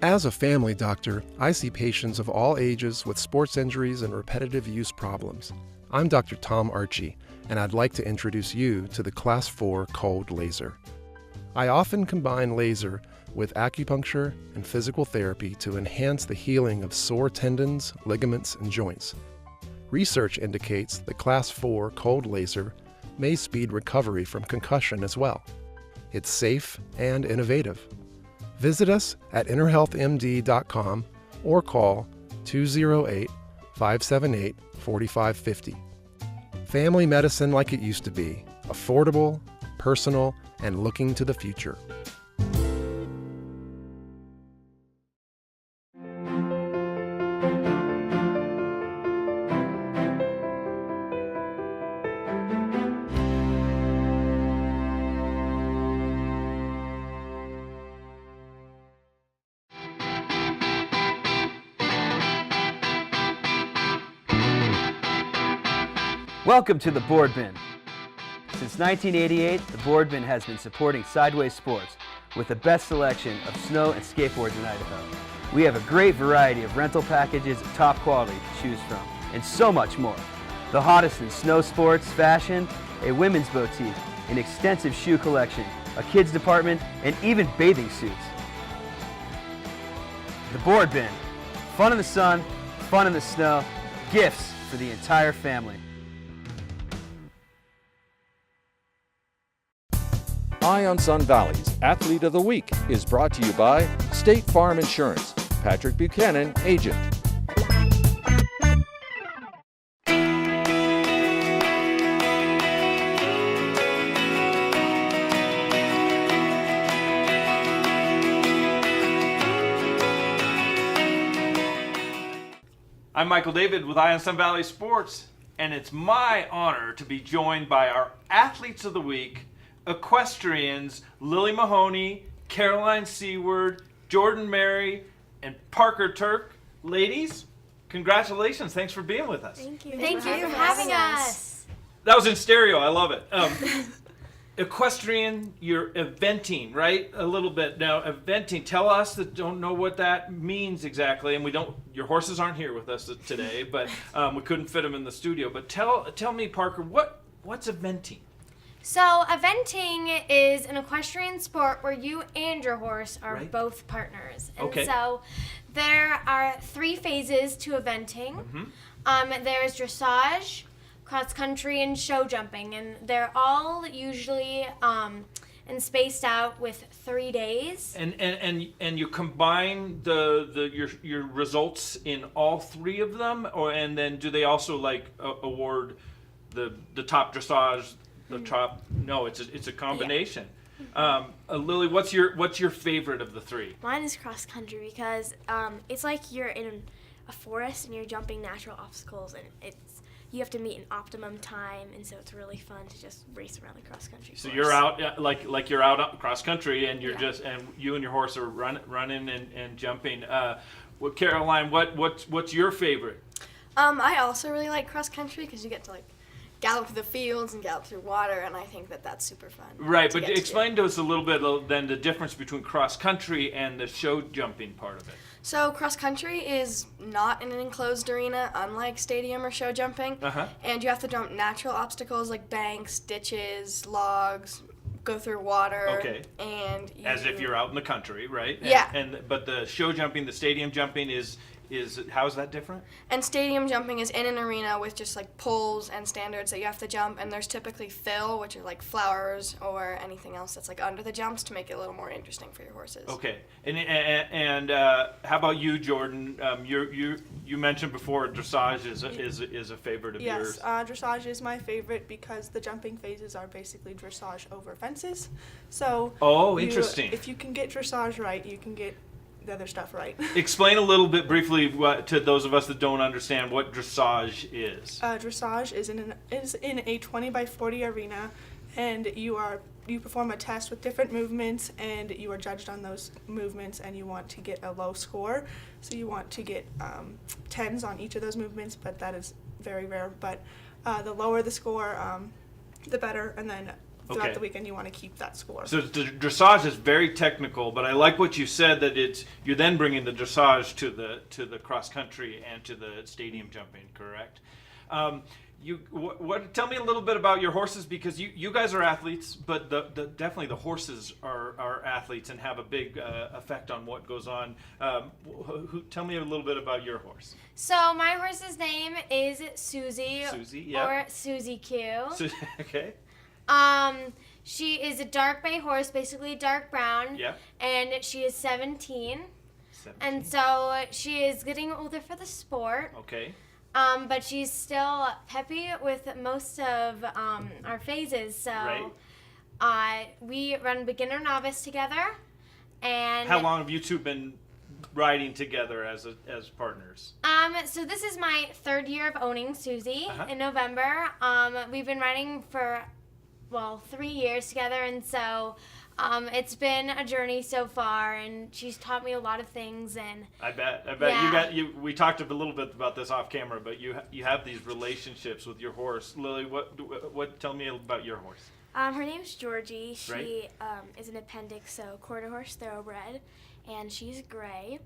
As a family doctor, I see patients of all ages with sports injuries and repetitive use problems. I'm Dr. Tom Archie, and I'd like to introduce you to the Class 4 cold laser. I often combine laser with acupuncture and physical therapy to enhance the healing of sore tendons, ligaments, and joints. Research indicates that Class 4 cold laser may speed recovery from concussion as well. It's safe and innovative. Visit us at innerhealthmd.com or call 208-578-4550. Family medicine like it used to be, affordable, personal, and looking to the future. Welcome to the Boardman. Since 1988, the Boardman has been supporting Sideways Sports with the best selection of snow and skateboards in Idaho. We have a great variety of rental packages of top quality to choose from, and so much more. The hottest in snow sports, fashion, a women's boutique, an extensive shoe collection, a kids department, and even bathing suits. The Boardman. Fun in the sun, fun in the snow, gifts for the entire family. Eye on Sun Valley's Athlete of the Week is brought to you by State Farm Insurance. Patrick Buchanan, agent. I'm Michael David with Eye on Sun Valley Sports, and it's my honor to be joined by our Athletes of the Week, Equestrians, Lilly Mahoney, Caroline Seaward, Jordyn Mary, and Parker Turck. Ladies, congratulations. Thanks for being with us. Thank you. Thank you for having us. That was in stereo. I love it. Equestrian, you're eventing, right? A little bit. Now, eventing, tell us that don't know what that means exactly, and your horses aren't here with us today, but we couldn't fit them in the studio. But tell me, Parker, what's eventing? So, eventing is an equestrian sport where you and your horse are both partners. And so, there are 3 phases to eventing. Mm-hmm. There's dressage, cross country, and show jumping. And they're all usually and spaced out with 3 days. And you combine your results in all 3 of them, and then do they also award the top dressage? The top? No, it's a combination. Yeah. Lily, what's your favorite of the 3? Mine is cross country because it's like you're in a forest and you're jumping natural obstacles, and you have to meet an optimum time, and so it's really fun to just race around the cross country. So you're out like you're out cross country, and you're and you and your horse are running and jumping. Caroline, what's your favorite? I also really like cross country because you get to gallop through the fields and gallop through water, and I think that's super fun. Right, but explain to us a little bit then the difference between cross country and the show jumping part of it. So cross country is not in an enclosed arena, unlike stadium or show jumping, and you have to jump natural obstacles like banks, ditches, logs, go through water. Okay. And as if you're out in the country, right? Yeah. But the show jumping, the stadium jumping is how is that different? And stadium jumping is in an arena with just poles and standards that you have to jump, and there's typically fill, which are flowers or anything else that's under the jumps to make it a little more interesting for your horses. Okay. And how about you, Jordyn? You mentioned before dressage is a favorite of yours. Yes, dressage is my favorite because the jumping phases are basically dressage over fences. So interesting. If you can get dressage right, you can get the other stuff right. Explain a little bit briefly to those of us that don't understand what dressage is. Dressage is in a 20 by 40 arena, and you perform a test with different movements, and you are judged on those movements, and you want to get a low score. So you want to get 10s on each of those movements, but that is very rare. But the lower the score, the better, and then throughout the weekend you want to keep that score. So the dressage is very technical, but I like what you said, that you're then bringing the dressage to the cross country and to the stadium jumping, correct? Tell me a little bit about your horses, because you guys are athletes, but definitely the horses are athletes and have a big effect on what goes on. Tell me a little bit about your horse. So my horse's name is Susie. Susie, yeah. Or Susie Q. Okay. She is a dark bay horse, basically dark brown. Yeah. And she is 17. And so she is getting older for the sport. Okay. But she's still peppy with most of our phases. So we run beginner novice together. And how long have you two been riding together as partners? So this is my 3rd year of owning Susie in November. We've been riding for 3 years together, and so it's been a journey so far, and she's taught me a lot of things. And I bet you we talked a little bit about this off camera, but you have these relationships with your horse. Lily, what tell me about your horse? Her name's Jordyn. She is an appendix, so quarter horse thoroughbred, and she's gray,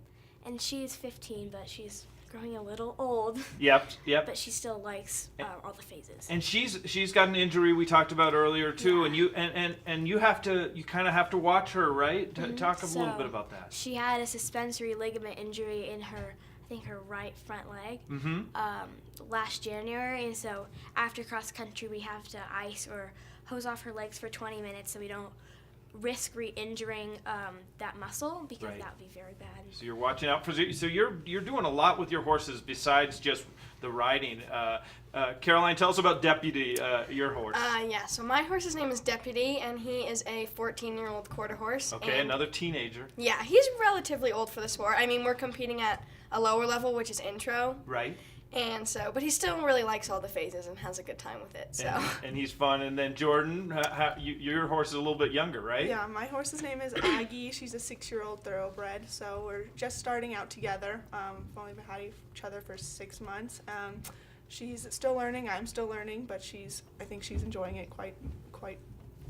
and she's 15, but she's growing a little old. Yep. But she still likes all the phases. And she's got an injury we talked about earlier too, and you kind of have to watch her, right? Talk a little bit about that. She had a suspensory ligament injury in her right front leg last January, and so after cross country we have to ice or hose off her legs for 20 minutes so we don't risk re-injuring that muscle, because that would be very bad. So you're watching out for. So you're doing a lot with your horses besides just the riding. Caroline, tell us about Deputy, your horse. So my horse's name is Deputy, and he is a 14-year-old quarter horse. Okay, another teenager. Yeah, he's relatively old for the sport. I mean, we're competing at a lower level, which is intro. Right. And so, but he still really likes all the phases and has a good time with it. So. And he's fun. And then Jordyn, your horse is a little bit younger, right? Yeah, my horse's name is Aggie. She's a 6-year-old thoroughbred. So we're just starting out together. We've only been had each other for 6 months. She's still learning. I'm still learning, but I think she's enjoying it quite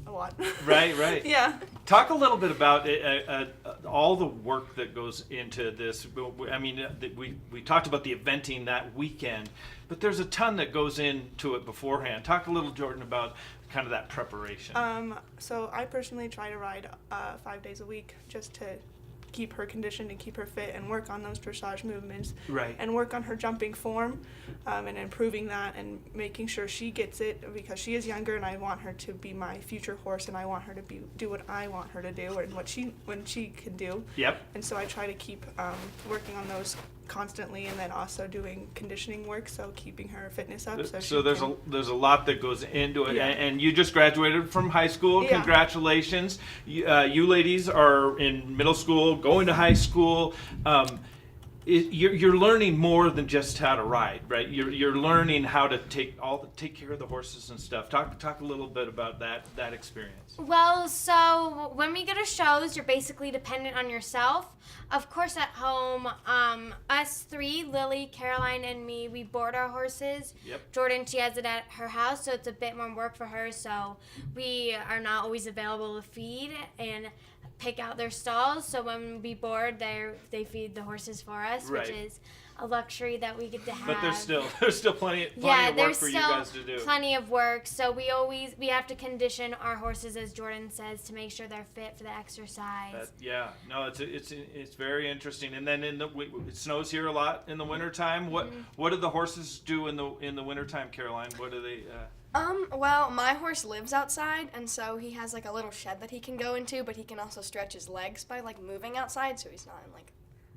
a lot. Right. Yeah. Talk a little bit about all the work that goes into this. I mean, we talked about the eventing that weekend, but there's a ton that goes into it beforehand. Talk a little, Jordyn, about kind of that preparation. So I personally try to ride 5 days a week just to keep her conditioned and keep her fit and work on those dressage movements. Right. And work on her jumping form and improving that and making sure she gets it, because she is younger and I want her to be my future horse and I want her to do what I want her to do and when she can do. Yep. And so I try to keep working on those constantly, and then also doing conditioning work, so keeping her fitness up. So there's a lot that goes into it, and you just graduated from high school. Yeah. Congratulations. You ladies are in middle school, going to high school. You're learning more than just how to ride, right? You're learning how to take care of the horses and stuff. Talk a little bit about that experience. Well, so when we go to shows, you're basically dependent on yourself. Of course, at home, us three, Lily, Caroline, and me, we board our horses. Yep. Jordyn, she has it at her house, so it's a bit more work for her. So we are not always available to feed and pick out their stalls. So when we board, they feed the horses for us, right, which is a luxury that we get to have. But there's still plenty of work for you guys to do. Plenty of work. So we have to condition our horses, as Jordyn says, to make sure they're fit for the exercise. It's very interesting. And then it snows here a lot in the wintertime. What do the horses do in the wintertime, Caroline? What do they? Well, my horse lives outside, and so he has like a little shed that he can go into, but he can also stretch his legs by like moving outside, so he's not in like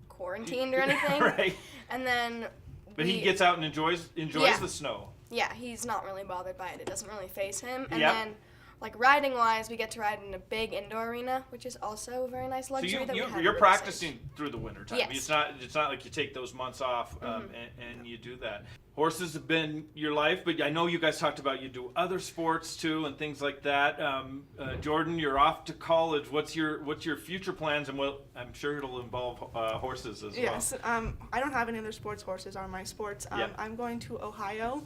quarantined or anything. Right. And then he gets out and enjoys the snow. Yeah, he's not really bothered by it. It doesn't really faze him. And yep, then like riding wise, we get to ride in a big indoor arena, which is also a very nice luxury you're practicing through the winter time. Yes. It's not like you take those months off and you do that. Horses have been your life, but I know you guys talked about you do other sports too and things like that. Jordyn, you're off to college. What's your future plans? And I'm sure it'll involve horses as well. Yes. I don't have any other sports. Horses are my sports. Yep. I'm going to Ohio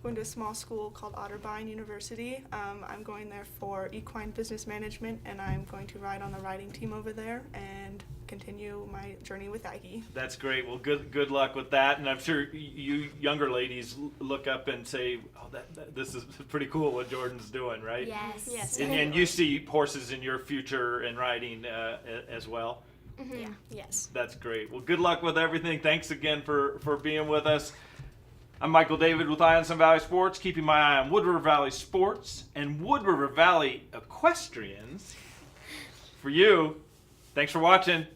going to a small school called Otterbein University. I'm going there for equine business management, and I'm going to ride on the riding team over there and continue my journey with Aggie. That's great. Well, good luck with that. And I'm sure you younger ladies look up and say, oh, this is pretty cool what Jordyn's doing, right? Yes. Yes. And you see horses in your future in riding as well? Mm-hmm. Yeah. Yes. That's great. Well, good luck with everything. Thanks again for being with us. I'm Michael David with Eye on Sun Valley Sports, keeping my eye on Wood River Valley sports and Wood River Valley equestrians. For you, thanks for watching.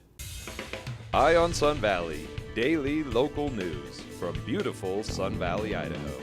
Eye on Sun Valley, daily local news from beautiful Sun Valley, Idaho.